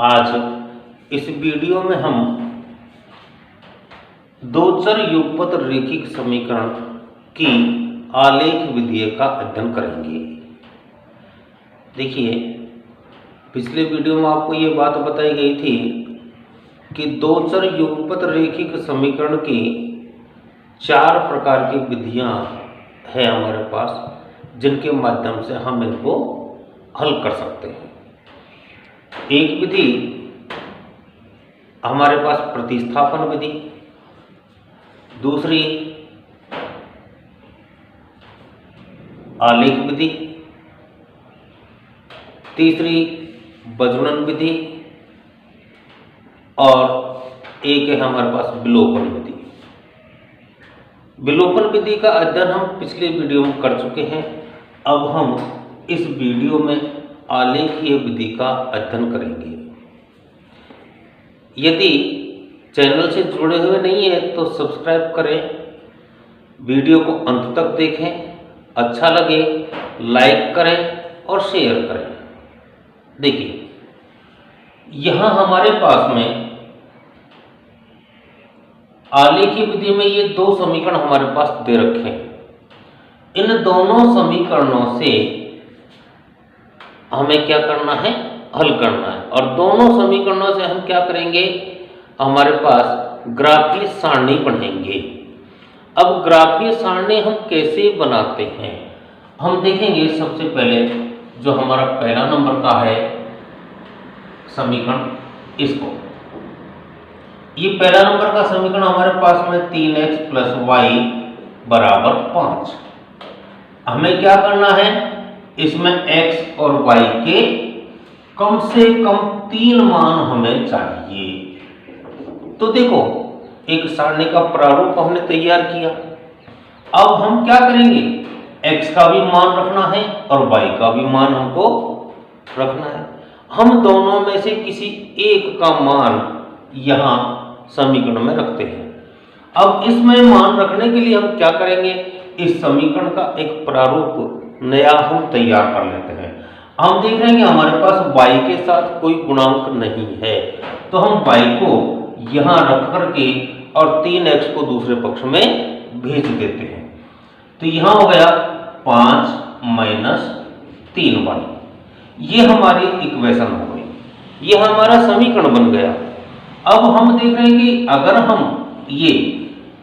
आज इस वीडियो में हम दो चर युगपत रैखिक समीकरण की आलेख विधि का अध्ययन करेंगे। देखिए, पिछले वीडियो में आपको ये बात बताई गई थी कि दो चर युगपत रैखिक समीकरण की चार प्रकार की विधियां हैं हमारे पास, जिनके माध्यम से हम इनको हल कर सकते हैं। एक विधि हमारे पास प्रतिस्थापन विधि, दूसरी आलेख विधि, तीसरी बजनन विधि और एक है हमारे पास विलोपन विधि। विलोपन विधि का अध्ययन हम पिछले वीडियो में कर चुके हैं। अब हम इस वीडियो में आलेखीय विधि का अध्ययन करेंगे। यदि चैनल से जुड़े हुए नहीं हैं तो सब्सक्राइब करें, वीडियो को अंत तक देखें, अच्छा लगे लाइक करें और शेयर करें। देखिए, यहाँ हमारे पास में आलेखीय विधि में ये दो समीकरण हमारे पास दे रखे हैं। इन दोनों समीकरणों से हमें क्या करना है, हल करना है। और दोनों समीकरणों से हम क्या करेंगे, हमारे पास ग्राफीय सारणी बनाएंगे। अब ग्राफीय सारणी हम कैसे बनाते हैं हम देखेंगे। सबसे पहले जो हमारा पहला नंबर का है समीकरण, इसको, ये पहला नंबर का समीकरण हमारे पास में 3x + y = 5। हमें क्या करना है, इसमें x और y के कम से कम 3 मान हमें चाहिए। तो देखो, एक सारणी का प्रारूप हमने तैयार किया। अब हम क्या करेंगे, x का भी मान रखना है और y का भी मान हमको रखना है। हम दोनों में से किसी एक का मान यहां समीकरण में रखते हैं। अब इसमें मान रखने के लिए हम क्या करेंगे, इस समीकरण का एक प्रारूप नया हम तैयार कर लेते हैं। हम देख रहे हैं कि हमारे पास y के साथ कोई गुणांक नहीं है, तो हम y को यहां रख करके और 3x को दूसरे पक्ष में भेज देते हैं। तो यहां हो गया 5 - 3y। ये हमारी इक्वेशन हो गई, ये हमारा समीकरण बन गया। अब हम देख रहे हैं कि अगर हम ये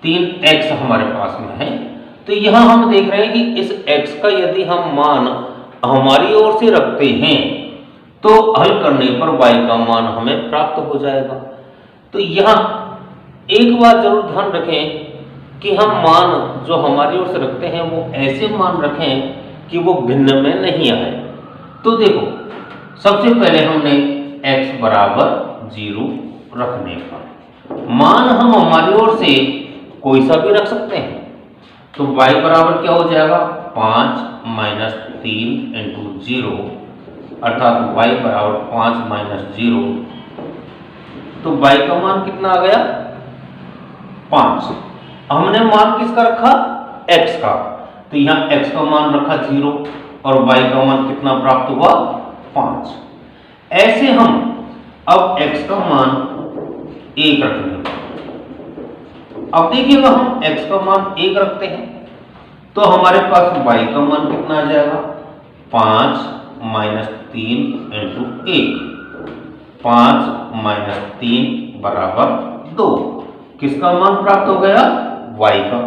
3x हमारे पास में है, तो यहां हम देख रहे हैं कि इस x का यदि हम मान हमारी ओर से रखते हैं तो हल करने पर y का मान हमें प्राप्त हो जाएगा। तो यहां एक बात जरूर ध्यान रखें कि हम मान जो हमारी ओर से रखते हैं वो ऐसे मान रखें कि वो भिन्न में नहीं आए। तो देखो, सबसे पहले हमने x = 0 रखने पर मान हम हमारी ओर से कोई सा भी रख सकते हैं। तो y बराबर क्या हो जाएगा, 5 - 3 × 0, अर्थात y बराबर 5 - 0। तो y का मान कितना आ गया, 5। हमने मान किसका रखा, x का, तो यहां x का मान रखा 0 और y का मान कितना प्राप्त हुआ, 5। ऐसे हम अब x का मान 1 रखेंगे। अब देखिएगा, हम x का मान 1 रखते हैं तो हमारे पास y का मान कितना आ जाएगा, 5 - 3 × 1, 5 - 3 = 2। किसका मान प्राप्त हो गया, y का।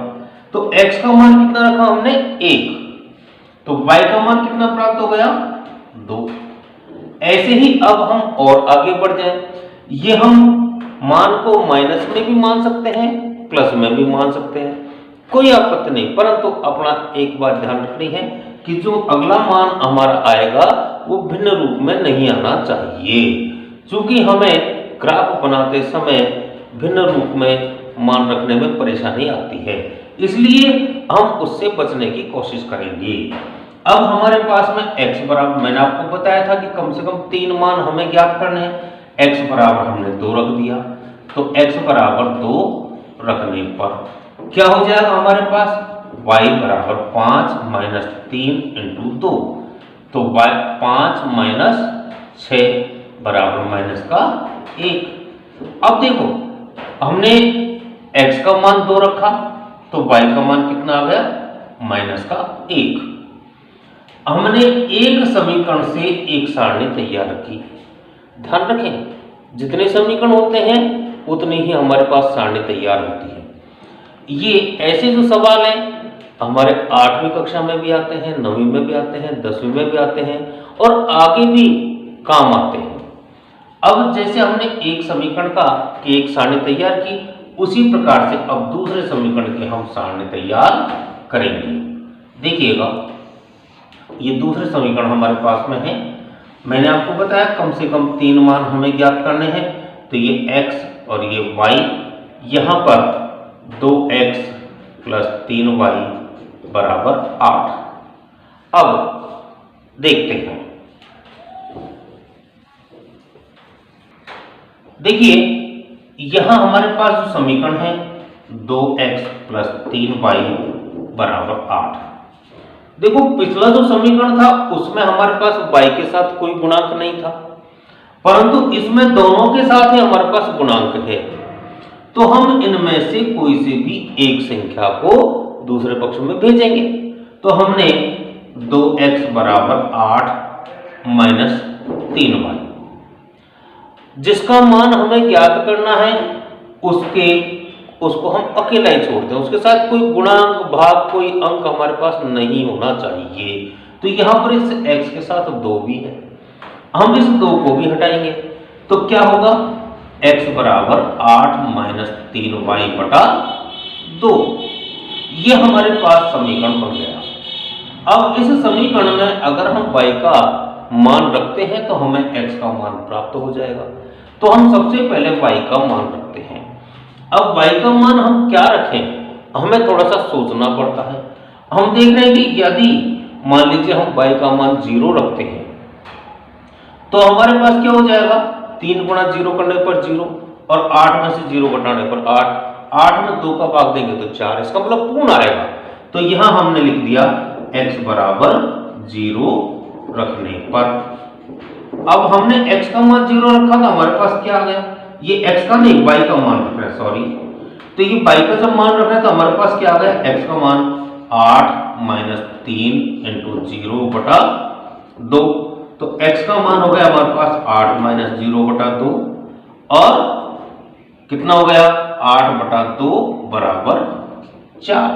तो x का मान कितना रखा हमने, 1, तो y का मान कितना प्राप्त हो गया, 2। ऐसे ही अब हम और आगे बढ़ जाएं। ये हम मान को माइनस में भी मान सकते हैं, प्लस में भी मान सकते हैं, कोई आपत्ति नहीं। परंतु अपना एक बात ध्यान रखनी है कि जो अगला मान हमारा आएगा वो भिन्न रूप में नहीं आना चाहिए, क्योंकि हमें ग्राफ बनाते समय भिन्न रूप में मान रखने में परेशानी आती है, इसलिए हम उससे बचने की कोशिश करेंगे। अब हमारे पास में x बराबर, मैंने आपको बताया था कि कम से कम 3 मान हमें ज्ञात करने हैं। x बराबर हमने 2 रख दिया, तो x बराबर 2 रखने पर क्या हो जाएगा हमारे पास, y बराबर 5 - 3 × 2, तो 5 - 6 बराबर माइनस का 1। अब देखो हमने x का मान 2 रखा तो y का मान कितना आ गया, माइनस का 1। हमने एक समीकरण से एक सारणी तैयार की। ध्यान रखें, जितने समीकरण होते हैं उतनी ही हमारे पास सारणी तैयार होती है। ये ऐसे जो सवाल हैं हमारे 8वीं कक्षा में भी आते हैं, 9वीं में भी आते हैं, 10वीं में भी आते हैं और आगे भी काम आते हैं। अब जैसे हमने एक समीकरण का की एक सारणी तैयार की, उसी प्रकार से अब दूसरे समीकरण की हम सारणी तैयार करेंगे। देखिएगा, ये दूसरे समीकरण हमारे पास में है। मैंने आपको बताया कम से कम 3 मान हमें ज्ञात करने हैं, तो ये x और ये y, यहां पर 2x प्लस 3y बराबर 8। अब देखते हैं, देखिए यहां हमारे पास जो समीकरण है 2x प्लस 3y बराबर 8। देखो पिछला जो समीकरण था उसमें हमारे पास y के साथ कोई गुणांक नहीं था, परंतु इसमें दोनों के साथ ही हमारे पास गुणांक है। तो हम इनमें से कोई से भी एक संख्या को दूसरे पक्ष में भेजेंगे। तो हमने 2x बराबर 8 माइनस 3y, जिसका मान हमें ज्ञात करना है उसको हम अकेला ही छोड़ते हैं, उसके साथ कोई गुणांक भाग कोई अंक हमारे पास नहीं होना चाहिए। तो यहां पर इस x के साथ 2 भी है, हम इस 2 को भी हटाएंगे तो क्या होगा, x बराबर 8 माइनस 3y बटा 2। ये हमारे पास समीकरण बन गया। अब इस समीकरण में अगर हम y का मान रखते हैं तो हमें x का मान प्राप्त हो जाएगा। तो हम सबसे पहले y का मान रखते हैं। अब y का मान हम क्या रखें, हमें थोड़ा सा सोचना पड़ता है। हम देख रहे हैं कि यदि मान लीजिए हम y का मान 0 रखते हैं तो हमारे पास क्या हो जाएगा, 3 गुणा 0 करने पर 0 और 8 में से 0 घटाने पर 8 में 2 का भाग देंगे तो 4, इसका मतलब पूर्ण आएगा। तो यहां हमने लिख दिया x बराबर 0 रखने पर। अब हमने x का मान 0 रखा था, हमारे पास क्या आ गया, ये x का नहीं y का मान रख रहे हैं, सॉरी। तो ये y का जब मान रख रहे हैं तो हमारे पास क्या आ गया, x का मान 8 माइनस 3 इंटू 0 बटा 2। तो x का मान हो गया हमारे पास 8 माइनस 0 बटा 2 और कितना हो गया, 8 बटा 2 बराबर 4।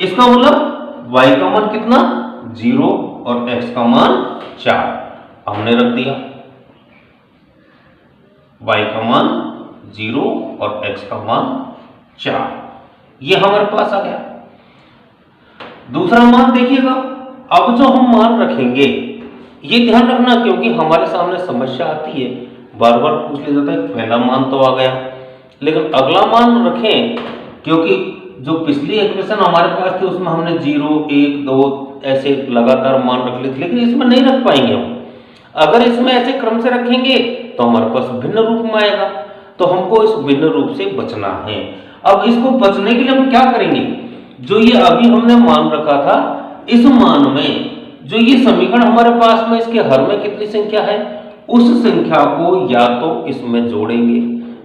इसका मतलब y का मान कितना, 0 और x का मान 4 हमने रख दिया। y का मान 0 और x का मान 4, ये हमारे पास आ गया। दूसरा मान देखिएगा, अब जो हम मान रखेंगे ये ध्यान रखना, क्योंकि हमारे सामने समस्या आती है, बार बार पूछ लिया जाता है पहला मान तो आ गया लेकिन अगला मान रखें, क्योंकि जो पिछली इक्वेशन हमारे पास थी उसमें हमने 0 1 2 ऐसे लगातार मान रख लिए थे, लेकिन इसमें नहीं रख पाएंगे हम। अगर इसमें ऐसे क्रम से रखेंगे तो हमारे पास भिन्न रूप में आएगा, तो हमको इस भिन्न रूप से बचना है। अब इसको बचने के लिए हम क्या करेंगे, जो ये अभी हमने मान रखा था, इस मान में जो ये समीकरण हमारे पास में इसके हर में कितनी संख्या है, उस संख्या को या तो इसमें जोड़ेंगे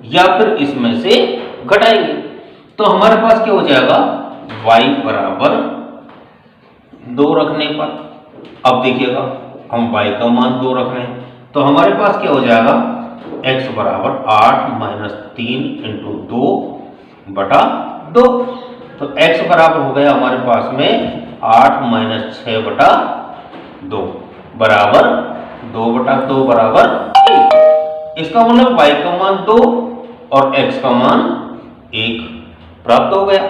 या फिर इसमें से घटाएंगे। तो हमारे पास क्या हो जाएगा, y बराबर 2 रखने पर, अब देखिएगा हम y का मान 2 रख रहे हैं तो हमारे पास क्या हो जाएगा, x बराबर 8 माइनस 3 इंटू 2 बटा 2। तो x बराबर हो गया हमारे पास में 8 माइनस 6 बटा 2 बराबर 2 बटा 2 बराबर 1। इसका मतलब y का मान 2 और x का मान 1 प्राप्त हो गया।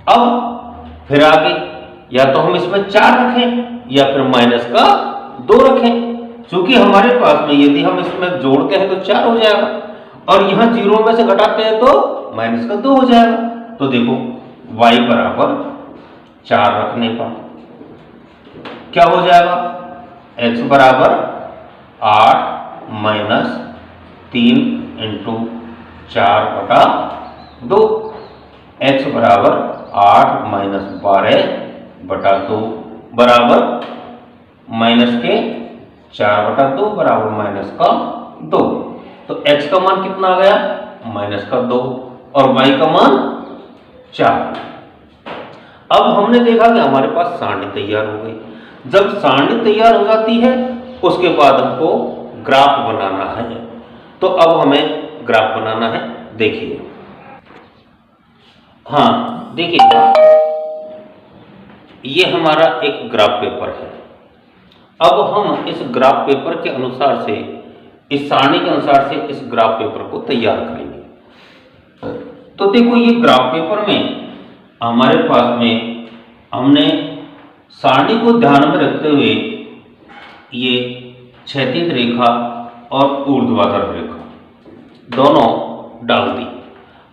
अब फिर आगे या तो हम इसमें 4 रखें या फिर माइनस का 2 रखें, क्योंकि हमारे पास में यदि हम इसमें जोड़ते हैं तो 4 हो जाएगा और यहां 0 में से घटाते हैं तो माइनस का 2 हो जाएगा। तो देखो y बराबर 4 रखने पर क्या हो जाएगा, x बराबर 8 माइनस 3 इंटू 4 बटा 2, x बराबर 8 माइनस 12 बटा 2 बराबर माइनस के 4 बटा 2 बराबर माइनस का 2। तो x का मान कितना आ गया, -2 और y का मान 4। अब हमने देखा कि हमारे पास सारणी तैयार हो गई। जब सारणी तैयार हो जाती है उसके बाद हमको ग्राफ बनाना है। तो अब हमें ग्राफ बनाना है। देखिए, हाँ देखिए, ये हमारा एक ग्राफ पेपर है। अब हम इस ग्राफ पेपर के अनुसार से, इस सारणी के अनुसार से इस ग्राफ पेपर को तैयार करेंगे। तो देखो, ये ग्राफ पेपर में हमारे पास में हमने सारणी को ध्यान में रखते हुए ये क्षैतिज रेखा और ऊर्ध्वाधर रेखा दोनों डाल दी।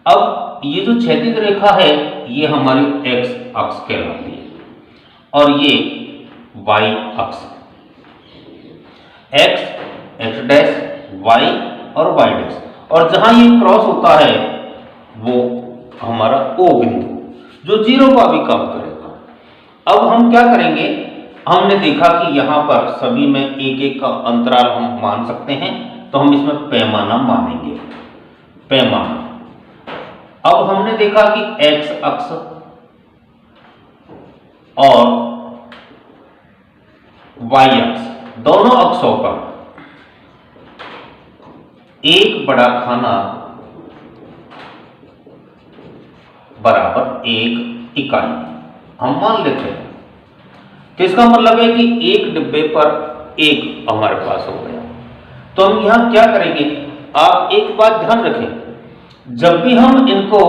अब ये जो क्षैतिज रेखा है ये हमारी x अक्ष कहलाती है और ये y अक्ष, x डैश, y और y डैश, और जहां ये क्रॉस होता है वो हमारा O बिंदु जो 0 का भी काम करेगा। अब हम क्या करेंगे, हमने देखा कि यहाँ पर सभी में एक एक का अंतराल हम मान सकते हैं, तो हम इसमें पैमाना मानेंगे, पैमाना। अब हमने देखा कि x अक्ष और y अक्ष दोनों अक्षों पर एक बड़ा खाना बराबर 1 इकाई हम मान लेते हैं। तो इसका मतलब है कि एक डिब्बे पर एक हमारे पास हो गया। तो हम यहां क्या करेंगे, आप एक बात ध्यान रखें, जब भी हम इनको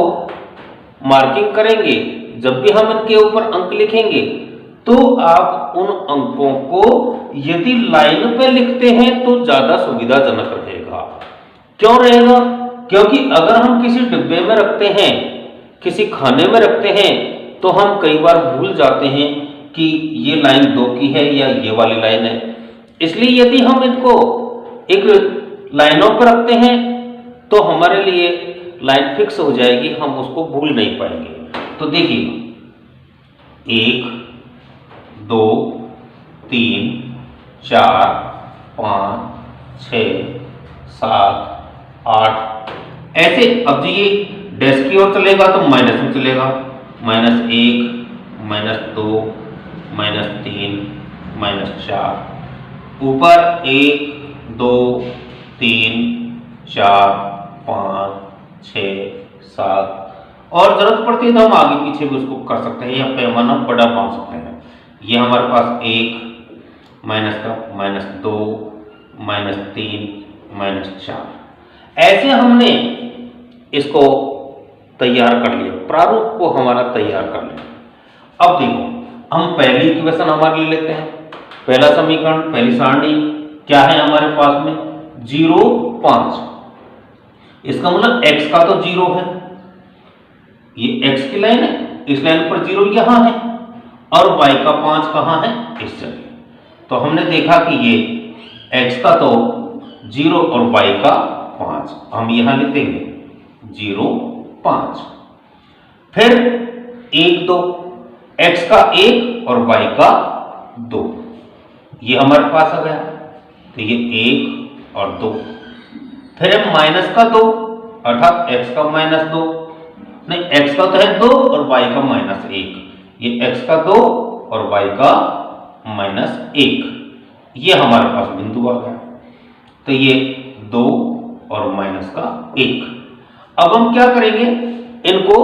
मार्किंग करेंगे, जब भी हम इनके ऊपर अंक लिखेंगे, तो आप उन अंकों को यदि लाइन पे लिखते हैं तो ज्यादा सुविधाजनक रहेगा। क्यों रहेगा, क्योंकि अगर हम किसी डिब्बे में रखते हैं, किसी खाने में रखते हैं, तो हम कई बार भूल जाते हैं कि ये लाइन 2 की है या ये वाली लाइन है। इसलिए यदि हम इनको एक लाइनों पर रखते हैं तो हमारे लिए लाइन फिक्स हो जाएगी, हम उसको भूल नहीं पाएंगे। तो देखिए, 1 2 3 4 5 6 7 8 ऐसे। अब ये डैश की ओर चलेगा तो माइनस में चलेगा, -1 -2 -3 -4, ऊपर 1 2 3 4 5 6 7, और जरूरत पड़ती है तो हम आगे पीछे भी उसको कर सकते हैं या पैमाना बड़ा मान सकते हैं। ये हमारे पास 1 -2 -3 -4, ऐसे हमने इसको तैयार कर लिया, प्रारूप को हमारा तैयार कर लिया। अब देखो, हम पहली इक्वेशन हमारे ले लेते हैं, पहला समीकरण, पहली सारणी क्या है हमारे पास में, 0 5। इसका मतलब x का तो 0 है, ये x की लाइन है, इस लाइन पर 0 यहां है, और y का 5 कहां है, इस जगह। तो हमने देखा कि ये x का तो 0 और y का 5 हम यहां लिख देंगे, 0 5। फिर 1 2, x का 1 और y का 2, ये हमारे पास आ गया। तो ये 1 और 2। फिर है माइनस का 2, अर्थात x का -2, नहीं x का तो है 2 और y का -1, ये x का 2 और y का -1, ये हमारे पास बिंदु आ गया। तो ये 2 और -1। अब हम क्या करेंगे, इनको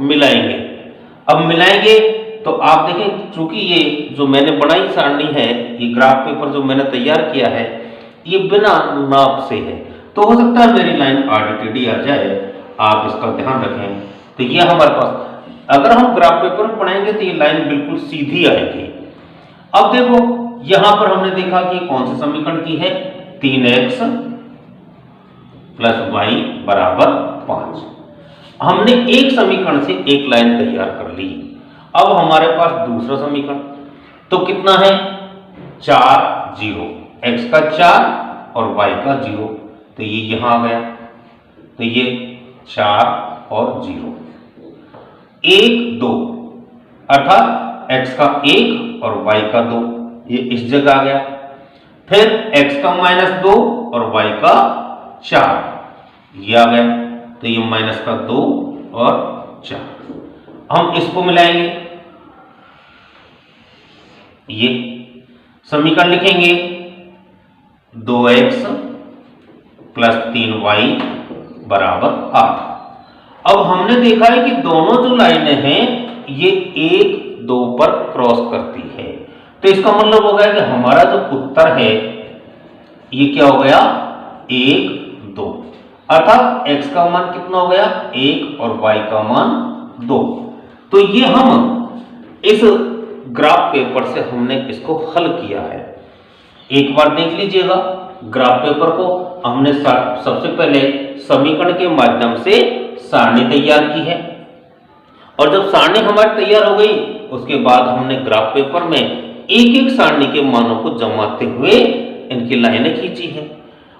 मिलाएंगे। अब मिलाएंगे तो आप देखें, चूंकि ये जो मैंने बनाई सारणी है, ये ग्राफ पेपर जो मैंने तैयार किया है, ये बिना नाप से है, तो हो सकता है मेरी लाइन आरटीडी आ जाए, आप इसका ध्यान रखें। तो ये हमारे पास, अगर हम ग्राफ पेपर में बनाएंगे तो ये लाइन बिल्कुल सीधी आएगी। अब देखो, यहां पर हमने देखा कि कौन से समीकरण की है, 3x + y = 5। हमने एक समीकरण से एक लाइन तैयार कर ली। अब हमारे पास दूसरा समीकरण, तो कितना है, 4 0, x का 4 और y का 0, तो ये यहां आ गया। तो ये 4 और 0, 1 2, अर्थात x का 1 और y का 2, ये इस जगह आ गया। फिर x का -2 और y का 4, ये आ गया। तो ये माइनस का 2 और 4। हम इसको मिलाएंगे, ये समीकरण लिखेंगे 2x प्लस 3y बराबर 8। अब हमने देखा है कि दोनों जो लाइनें हैं ये 1, 2 पर क्रॉस करती है, तो इसका मतलब हो गया कि हमारा जो उत्तर है ये क्या हो गया, 1, 2, अर्थात x का मान कितना हो गया, 1 और y का मान 2। तो ये हम इस ग्राफ पेपर से हमने इसको हल किया है। एक बार देख लीजिएगा ग्राफ पेपर को। हमने सबसे पहले समीकरण के माध्यम से सारणी तैयार की है, और जब सारणी हमारी तैयार हो गई उसके बाद हमने ग्राफ पेपर में एक एक सारणी के मानों को जमाते हुए इनकी लाइनें खींची है,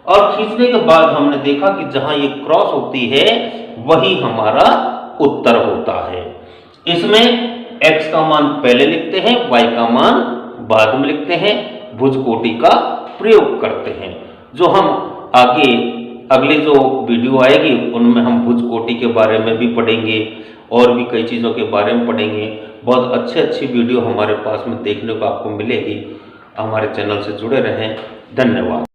और खींचने के बाद हमने देखा कि जहां ये क्रॉस होती है वही हमारा उत्तर होता है। इसमें x का मान पहले लिखते हैं, y का मान बाद में लिखते हैं, भुज कोटि का प्रयोग करते हैं। जो हम आगे अगली जो वीडियो आएगी उनमें हम भुज कोटि के बारे में भी पढ़ेंगे और भी कई चीज़ों के बारे में पढ़ेंगे। बहुत अच्छी वीडियो हमारे पास में देखने को आपको मिलेगी। हमारे चैनल से जुड़े रहें। धन्यवाद।